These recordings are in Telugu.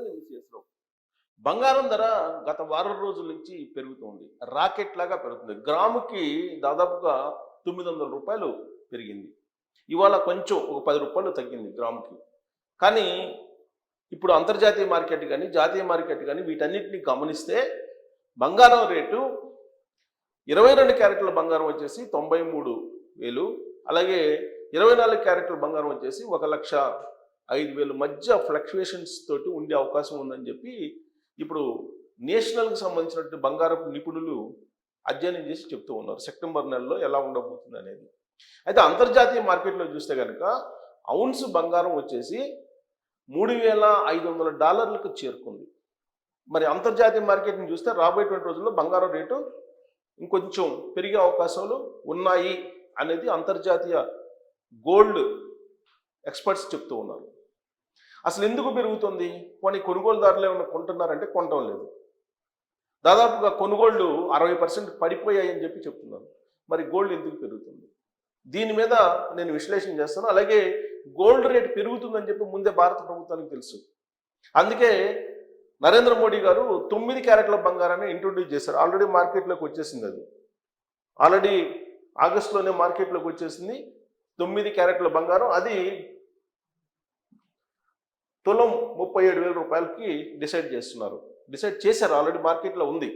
నేను చేస్తున్నాం. బంగారం ధర గత వారం రోజుల నుంచి పెరుగుతుంది. రాకెట్ లాగా పెరుగుతుంది. గ్రాముకి దాదాపుగా 900 రూపాయలు పెరిగింది. ఇవాళ కొంచెం ఒక 10 రూపాయలు తగ్గింది గ్రాముకి. కానీ ఇప్పుడు అంతర్జాతీయ మార్కెట్ కానీ జాతీయ మార్కెట్ కానీ వీటన్నిటిని గమనిస్తే బంగారం రేటు 22 క్యారెట్ల బంగారం వచ్చేసి 93,000, అలాగే 24 క్యారెట్ల బంగారం వచ్చేసి 1,05,000 మధ్య ఫ్లక్చుయేషన్స్ తోటి ఉండే అవకాశం ఉందని చెప్పి ఇప్పుడు నేషనల్కి సంబంధించినటువంటి బంగారపు నిపుణులు అధ్యయనం చేసి చెప్తూ ఉన్నారు సెప్టెంబర్ నెలలో ఎలా ఉండబోతుంది అనేది. అయితే అంతర్జాతీయ మార్కెట్లో చూస్తే కనుక ఔన్స్ బంగారం వచ్చేసి $3,500 చేరుకుంది. మరి అంతర్జాతీయ మార్కెట్ని చూస్తే రాబోయేటువంటి రోజుల్లో బంగారం రేటు ఇంకొంచెం పెరిగే అవకాశాలు ఉన్నాయి అనేది అంతర్జాతీయ గోల్డ్ ఎక్స్పర్ట్స్ చెప్తూ ఉన్నారు. అసలు ఎందుకు పెరుగుతుంది? కొన్ని కొనుగోలుదారులు ఏమైనా కొంటున్నారంటే కొనటం లేదు. దాదాపుగా కొనుగోళ్లు 60% పడిపోయాయి అని చెప్పి చెప్తున్నారు. మరి గోల్డ్ ఎందుకు పెరుగుతుంది? దీని మీద నేను విశ్లేషణ చేస్తాను. అలాగే గోల్డ్ రేట్ పెరుగుతుందని చెప్పి ముందే భారత ప్రభుత్వానికి తెలుసు. అందుకే నరేంద్ర మోడీ గారు 9 క్యారెట్ల బంగారాన్ని ఇంట్రొడ్యూస్ చేశారు. ఆల్రెడీ మార్కెట్లోకి వచ్చేసింది. అది ఆల్రెడీ ఆగస్టులోనే మార్కెట్లోకి వచ్చేసింది 9 క్యారెట్ల బంగారం. అది తులం 37,000 రూపాయలకి డిసైడ్ చేశారు. ఆల్రెడీ మార్కెట్లో ఉంది.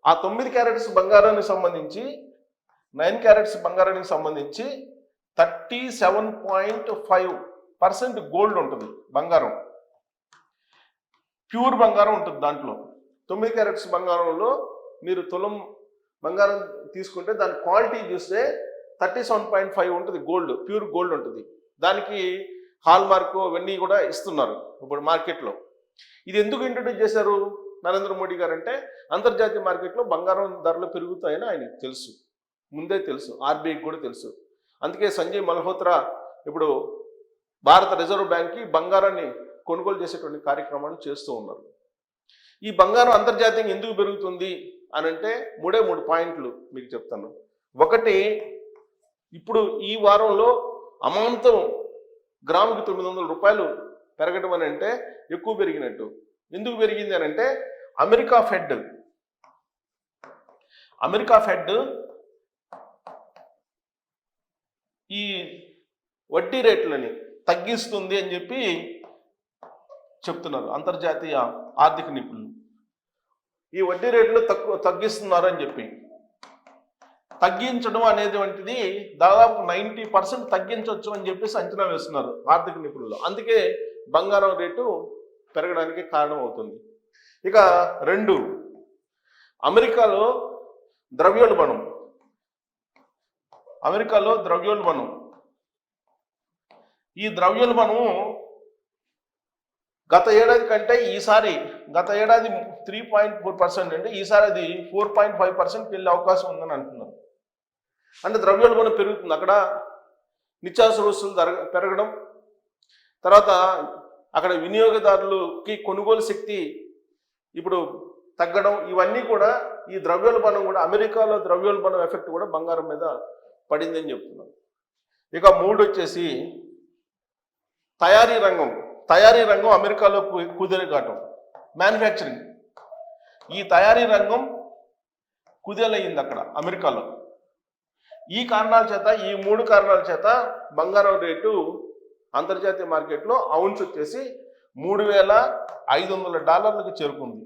ఆ 9 క్యారెట్స్ బంగారానికి సంబంధించి 9 క్యారెట్స్ బంగారానికి సంబంధించి 37.5% గోల్డ్ ఉంటుంది. బంగారం ప్యూర్ బంగారం ఉంటుంది. దాంట్లో 9 క్యారెట్స్ బంగారంలో మీరు తులం బంగారం తీసుకుంటే దాని క్వాలిటీ చూస్తే 37.5 ఉంటుంది. గోల్డ్ ప్యూర్ గోల్డ్ ఉంటుంది. దానికి హాల్ మార్కు అవన్నీ కూడా ఇస్తున్నారు ఇప్పుడు మార్కెట్లో. ఇది ఎందుకు ఇంట్రొడ్యూస్ చేశారు నరేంద్ర మోడీ గారు అంటే అంతర్జాతీయ మార్కెట్లో బంగారం ధరలు పెరుగుతాయని ఆయనకు తెలుసు, ముందే తెలుసు. ఆర్బీఐకి కూడా తెలుసు. అందుకే సంజయ్ మల్హోత్రా ఇప్పుడు భారత రిజర్వ్ బ్యాంక్కి బంగారాన్ని కొనుగోలు చేసేటువంటి కార్యక్రమాన్ని చేస్తూ ఉన్నారు. ఈ బంగారం అంతర్జాతీయంగా ఎందుకు పెరుగుతుంది అని అంటే 3 పాయింట్లు మీకు చెప్తాను. ఒకటి, ఇప్పుడు ఈ వారంలో అమాంతం గ్రాముకి 900 రూపాయలు పెరగడం అని అంటే ఎక్కువ పెరిగినట్టు. ఎందుకు పెరిగింది అని అంటే అమెరికా ఫెడ్ ఈ వడ్డీ రేట్లని తగ్గిస్తుంది అని చెప్పి చెప్తున్నారు అంతర్జాతీయ ఆర్థిక నిపుణులు. ఈ వడ్డీ రేట్లు తగ్గిస్తున్నారు అని చెప్పి తగ్గించడం అనేది వంటిది దాదాపు 90% తగ్గించవచ్చు అని చెప్పేసి అంచనా వేస్తున్నారు ఆర్థిక నిపుణులు. అందుకే బంగారం రేటు పెరగడానికి కారణం అవుతుంది. ఇక 2, అమెరికాలో ద్రవ్యోల్బణం. ఈ ద్రవ్యోల్బణం గత ఏడాది కంటే గత ఏడాది 3.4% అంటే ఈసారి అది 4.5%కి వెళ్ళే అవకాశం ఉందని అంటున్నారు. అంటే ద్రవ్యోల్బణం పెరుగుతుంది. అక్కడ నిత్యావసర వస్తువులు పెరగడం, తర్వాత అక్కడ వినియోగదారులకి కొనుగోలు శక్తి ఇప్పుడు తగ్గడం, ఇవన్నీ కూడా ఈ ద్రవ్యోల్బణం కూడా అమెరికాలో ద్రవ్యోల్బణం ఎఫెక్ట్ కూడా బంగారం మీద పడిందని చెప్తున్నారు. ఇక 3 వచ్చేసి తయారీ రంగం అమెరికాలో కుదిరేగాటం. మ్యానుఫ్యాక్చరింగ్, ఈ తయారీ రంగం కుదేలయ్యింది అక్కడ అమెరికాలో. ఈ 3 కారణాల చేత బంగారం రేటు అంతర్జాతీయ మార్కెట్లో ఔన్స్ వచ్చేసి $3,500 చేరుకుంది.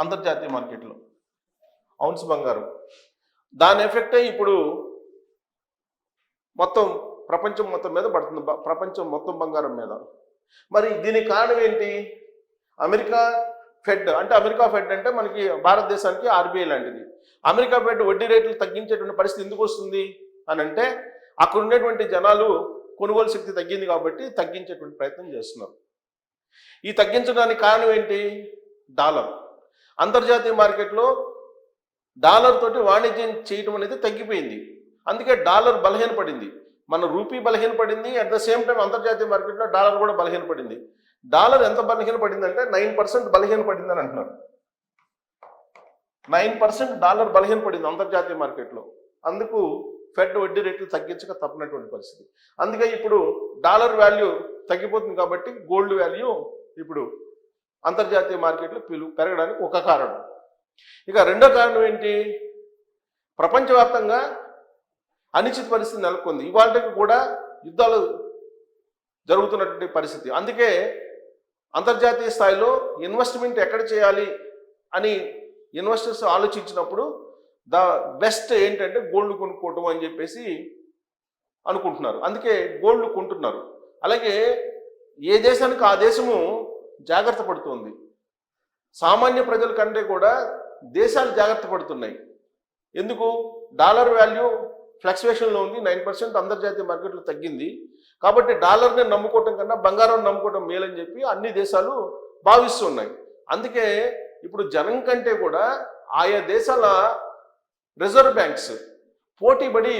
అంతర్జాతీయ మార్కెట్లో ఔన్స్ బంగారం. దాని ఎఫెక్టే ఇప్పుడు మొత్తం ప్రపంచం మొత్తం మీద పడుతుంది, ప్రపంచం మొత్తం బంగారం మీద. మరి దీనికి కారణం ఏంటి? అమెరికా ఫెడ్ అంటే మనకి భారతదేశానికి ఆర్బీఐ లాంటిది. అమెరికా ఫెడ్ వడ్డీ రేట్లు తగ్గించేటువంటి పరిస్థితి ఎందుకు వస్తుంది అని అంటే అక్కడ ఉండేటువంటి జనాలు కొనుగోలు శక్తి తగ్గింది కాబట్టి తగ్గించేటువంటి ప్రయత్నం చేస్తున్నారు. ఈ తగ్గించడానికి కారణం ఏంటి? డాలర్. అంతర్జాతీయ మార్కెట్లో డాలర్ తోటి వాణిజ్యం చేయటం అనేది తగ్గిపోయింది. అందుకే డాలర్ బలహీనపడింది. మన రూపీ బలహీనపడింది. అట్ ద సేమ్ టైం అంతర్జాతీయ మార్కెట్లో డాలర్ కూడా బలహీనపడింది. డాలర్ ఎంత బలహీనపడింది అంటే 9% బలహీనపడిందని అంటున్నారు. 9% డాలర్ బలహీనపడింది అంతర్జాతీయ మార్కెట్లో. అందుకు ఫెడ్ వడ్డీ రేట్లు తగ్గించక తప్పనటువంటి పరిస్థితి. అందుకే ఇప్పుడు డాలర్ వాల్యూ తగ్గిపోతుంది కాబట్టి గోల్డ్ వాల్యూ ఇప్పుడు అంతర్జాతీయ మార్కెట్లు పెరగడానికి ఒక కారణం. ఇక రెండో కారణం ఏంటి? ప్రపంచవ్యాప్తంగా అనిశ్చిత పరిస్థితి నెలకొంది. ఇవాళకి కూడా యుద్ధాలు జరుగుతున్నటువంటి పరిస్థితి. అందుకే అంతర్జాతీయ స్థాయిలో ఇన్వెస్ట్మెంట్ ఎక్కడ చేయాలి అని ఇన్వెస్టర్స్ ఆలోచించినప్పుడు ద బెస్ట్ ఏంటంటే గోల్డ్ కొనుక్కోవటం అని చెప్పేసి అనుకుంటున్నారు. అందుకే గోల్డ్ కొంటున్నారు. అలాగే ఏ దేశానికి ఆ దేశము జాగ్రత్త పడుతుంది. సామాన్య ప్రజల కంటే కూడా దేశాలు జాగ్రత్త పడుతున్నాయి. ఎందుకు? డాలర్ వాల్యూ ఫ్లక్చువేషన్లో ఉంది. 9% అంతర్జాతీయ మార్కెట్లో తగ్గింది. కాబట్టి డాలర్ని నమ్ముకోవటం కన్నా బంగారం నమ్ముకోవటం మేలని చెప్పి అన్ని దేశాలు భావిస్తున్నాయి. అందుకే ఇప్పుడు జనం కంటే కూడా ఆయా దేశాల రిజర్వ్ బ్యాంక్స్ పోటీపడి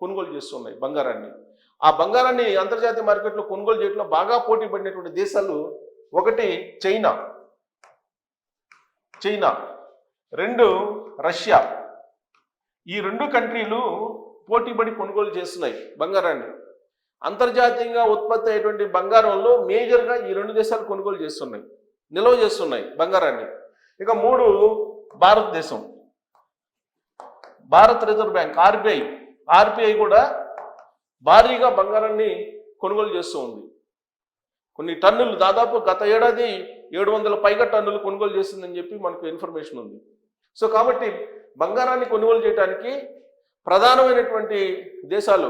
కొనుగోలు చేస్తున్నాయి బంగారాన్ని. ఆ బంగారాన్ని అంతర్జాతీయ మార్కెట్లో కొనుగోలు చేయడంలో బాగా పోటీ పడినటువంటి దేశాలు ఒకటి చైనా, రెండు రష్యా. ఈ రెండు కంట్రీలు పోటీపడి కొనుగోలు చేస్తున్నాయి బంగారాన్ని. అంతర్జాతీయంగా ఉత్పత్తి అయ్యేటువంటి బంగారంలో మేజర్గా ఈ రెండు దేశాలు కొనుగోలు చేస్తున్నాయి, నిల్వ చేస్తున్నాయి బంగారాన్ని. ఇక మూడు భారతదేశం, భారత్ రిజర్వ్ బ్యాంక్ ఆర్బిఐ కూడా భారీగా బంగారాన్ని కొనుగోలు చేస్తూ ఉంది. కొన్ని టన్నులు, దాదాపు గత ఏడాది 700 పైగా టన్నులు కొనుగోలు చేసిందని చెప్పి మనకు ఇన్ఫర్మేషన్ ఉంది. సో కాబట్టి బంగారాన్ని కొనుగోలు చేయడానికి ప్రధానమైనటువంటి దేశాలు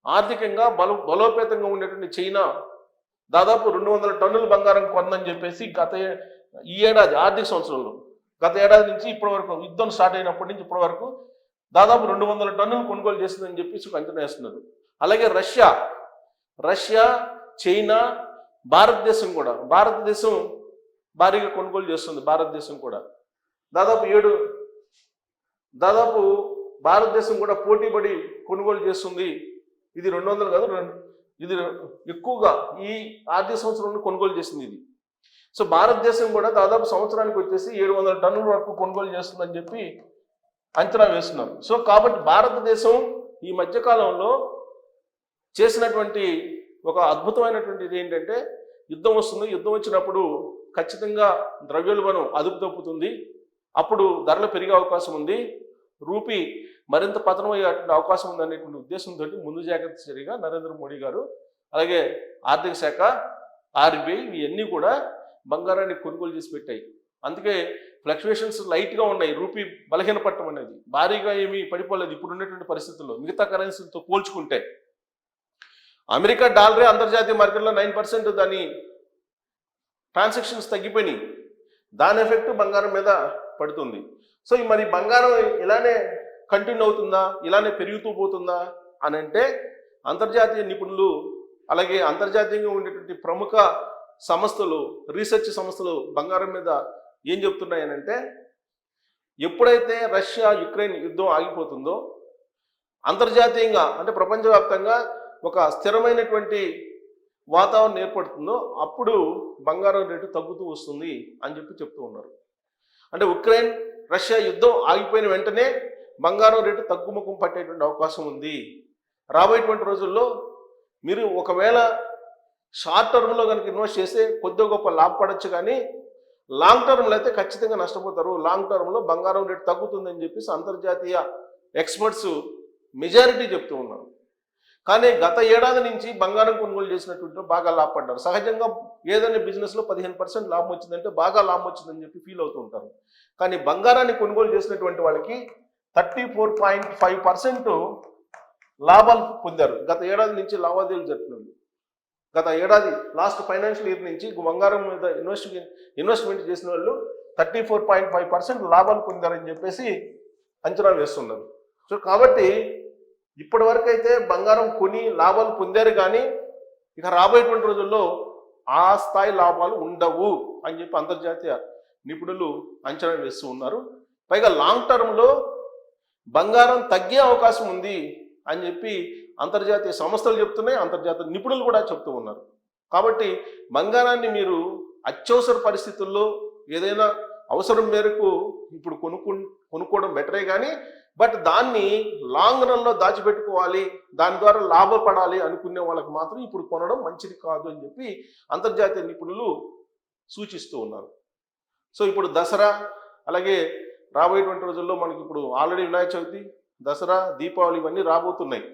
ఆర్థికంగా బలోపేతంగా ఉండేటువంటి చైనా దాదాపు 200 టన్నుల బంగారం కొందని చెప్పేసి ఈ ఏడాది ఆర్థిక సంవత్సరంలో గత ఏడాది నుంచి ఇప్పటి వరకు, యుద్ధం స్టార్ట్ అయినప్పటి నుంచి ఇప్పటి వరకు దాదాపు 200 టన్నులు కొనుగోలు చేస్తుందని చెప్పేసి అంచనా వేస్తున్నారు. అలాగే రష్యా, చైనా, భారతదేశం భారీగా కొనుగోలు చేస్తుంది. భారతదేశం కూడా దాదాపు భారతదేశం కూడా పోటీపడి కొనుగోలు చేస్తుంది. ఇది 200 కాదు, ఇది ఎక్కువగా ఈ ఆర్థిక సంవత్సరంలో కొనుగోలు చేసింది ఇది. సో భారతదేశం కూడా దాదాపు సంవత్సరానికి వచ్చేసి 700 టన్నుల వరకు కొనుగోలు చేస్తుందని చెప్పి అంచనా వేస్తున్నారు. సో కాబట్టి భారతదేశం ఈ మధ్యకాలంలో చేసినటువంటి ఒక అద్భుతమైనటువంటిది ఏంటంటే, యుద్ధం వస్తుంది. యుద్ధం వచ్చినప్పుడు ఖచ్చితంగా ద్రవ్యోల్బణం అదుపు తప్పుతుంది. అప్పుడు ధరలు పెరిగే అవకాశం ఉంది. రూపీ మరింత పతనమయ్యే అవకాశం ఉందనేటువంటి ఉద్దేశంతో ముందు జాగ్రత్త చర్యగా నరేంద్ర మోడీ గారు, అలాగే ఆర్థిక శాఖ, ఆర్బీఐ ఇవన్నీ కూడా బంగారాన్ని కొనుగోలు చేసి పెట్టాయి. అందుకే ఫ్లక్చువేషన్స్ లైట్గా ఉన్నాయి. రూపీ బలహీనపడటం అనేది భారీగా ఏమీ పడిపోలేదు ఇప్పుడు ఉన్నటువంటి పరిస్థితుల్లో మిగతా కరెన్సీలతో పోల్చుకుంటే. అమెరికా డాలరే అంతర్జాతీయ మార్కెట్లో 9% దాని ట్రాన్సాక్షన్స్ తగ్గిపోయినాయి. దాని ఎఫెక్ట్ బంగారం మీద పడుతుంది. సో మరి బంగారం ఇలానే కంటిన్యూ అవుతుందా, ఇలానే పెరుగుతూ పోతుందా అని అంటే, అంతర్జాతీయ నిపుణులు అలాగే అంతర్జాతీయంగా ఉండేటువంటి ప్రముఖ సంస్థలు, రీసెర్చ్ సంస్థలు బంగారం మీద ఏం చెప్తున్నాయనంటే, ఎప్పుడైతే రష్యా యుక్రెయిన్ యుద్ధం ఆగిపోతుందో, అంతర్జాతీయంగా అంటే ప్రపంచవ్యాప్తంగా ఒక స్థిరమైనటువంటి వాతావరణం ఏర్పడుతుందో అప్పుడు బంగారం రేటు తగ్గుతూ వస్తుంది అని చెప్పి చెప్తూ ఉన్నారు. అంటే ఉక్రెయిన్ రష్యా యుద్ధం ఆగిపోయిన వెంటనే బంగారం రేటు తగ్గుముఖం పట్టేటువంటి అవకాశం ఉంది. రాబోయేటువంటి రోజుల్లో మీరు ఒకవేళ షార్ట్ టర్మ్లో కనుక ఇన్వెస్ట్ చేస్తే కొద్దిగా గొప్ప లాభపడచ్చు, కానీ లాంగ్ టర్మ్లో అయితే ఖచ్చితంగా నష్టపోతారు. లాంగ్ టర్మ్లో బంగారం రేటు తగ్గుతుందని చెప్పేసి అంతర్జాతీయ ఎక్స్పర్ట్స్ మెజారిటీ చెప్తూ ఉన్నారు. కానీ గత ఏడాది నుంచి బంగారం కొనుగోలు చేసినటువంటి బాగా లాభపడ్డారు. సహజంగా ఏదైనా బిజినెస్లో 15% లాభం వచ్చిందంటే బాగా లాభం వచ్చిందని చెప్పి ఫీల్ అవుతూ ఉంటారు. కానీ బంగారాన్ని కొనుగోలు చేసినటువంటి వాళ్ళకి 34.5% లాభాలు పొందారు. గత ఏడాది నుంచి లావాదేవీలు జరుపుతుంది. గత ఏడాది లాస్ట్ ఫైనాన్షియల్ ఇయర్ నుంచి బంగారం మీద ఇన్వెస్ట్మెంట్ చేసిన వాళ్ళు 34.5% లాభాలు పొందారని చెప్పేసి అంచనా వేస్తున్నారు. సో కాబట్టి ఇప్పటి వరకు అయితే బంగారం కొని లాభాలు పొందారు, కానీ ఇక రాబోయేటువంటి రోజుల్లో ఆ స్థాయి లాభాలు ఉండవు అని చెప్పి అంతర్జాతీయ నిపుణులు అంచనా వేస్తూ ఉన్నారు. పైగా లాంగ్ టర్మ్లో బంగారం తగ్గే అవకాశం ఉంది అని చెప్పి అంతర్జాతీయ సంస్థలు చెప్తున్నాయి, అంతర్జాతీయ నిపుణులు కూడా చెప్తూ ఉన్నారు. కాబట్టి బంగారాన్ని మీరు అత్యవసర పరిస్థితుల్లో ఏదైనా అవసరం మేరకు ఇప్పుడు కొనుక్కోవడం బెటరే, కానీ బట్ దాన్ని లాంగ్ రన్లో దాచిపెట్టుకోవాలి, దాని ద్వారా లాభపడాలి అనుకునే వాళ్ళకి మాత్రం ఇప్పుడు కొనడం మంచిది కాదు అని చెప్పి అంతర్జాతీయ నిపుణులు సూచిస్తూ ఉన్నారు. సో ఇప్పుడు దసరా, అలాగే రాబోయేటువంటి రోజుల్లో మనకి ఇప్పుడు ఆల్రెడీ వినాయక చవితి, దసరా, దీపావళి ఇవన్నీ రాబోతున్నాయి.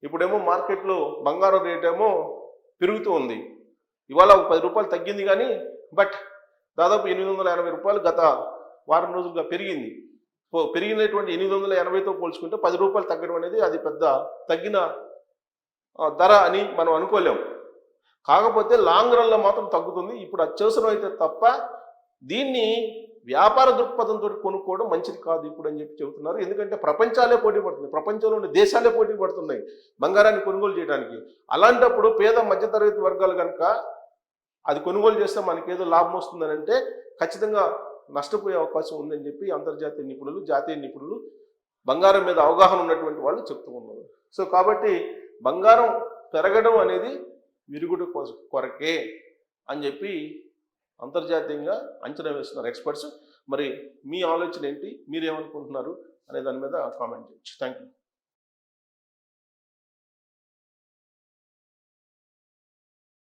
ఇప్పుడేమో మార్కెట్లో బంగారం రేట్ ఏమో పెరుగుతూ ఉంది. ఇవాళ ఒక 10 రూపాయలు తగ్గింది కానీ బట్ దాదాపు 880 రూపాయలు గత వారం రోజులుగా పెరిగింది. పెరిగినటువంటి 880తో పోల్చుకుంటే 10 రూపాయలు తగ్గడం అనేది అది పెద్ద తగ్గిన ధర అని మనం అనుకోలేం. కాకపోతే లాంగ్ రన్లో మాత్రం తగ్గుతుంది. ఇప్పుడు అత్యవసరం అయితే తప్ప దీన్ని వ్యాపార దృక్పథంతో కొనుక్కోవడం మంచిది కాదు ఇప్పుడు అని చెప్పి చెబుతున్నారు. ఎందుకంటే ప్రపంచాలే పోటీ పడుతున్నాయి, ప్రపంచంలో ఉన్న దేశాలే పోటీ పడుతున్నాయి బంగారాన్ని కొనుగోలు చేయడానికి. అలాంటప్పుడు పేద మధ్యతరగతి వర్గాలు కనుక అది కొనుగోలు చేస్తే మనకేదో లాభం వస్తుందని అంటే ఖచ్చితంగా నష్టపోయే అవకాశం ఉందని చెప్పి అంతర్జాతీయ నిపుణులు, జాతీయ నిపుణులు, బంగారం మీద అవగాహన ఉన్నటువంటి వాళ్ళు చెప్తూ ఉన్నారు. సో కాబట్టి బంగారం పెరగడం అనేది విరుగుడు కొరకే అని చెప్పి అంతర్జాతీయంగా అంచనా వేస్తున్నారు ఎక్స్పర్ట్స్. మరి మీ ఆలోచన ఏంటి, మీరేమనుకుంటున్నారు అనే దాని మీద కామెంట్ చేయొచ్చు. Thank you.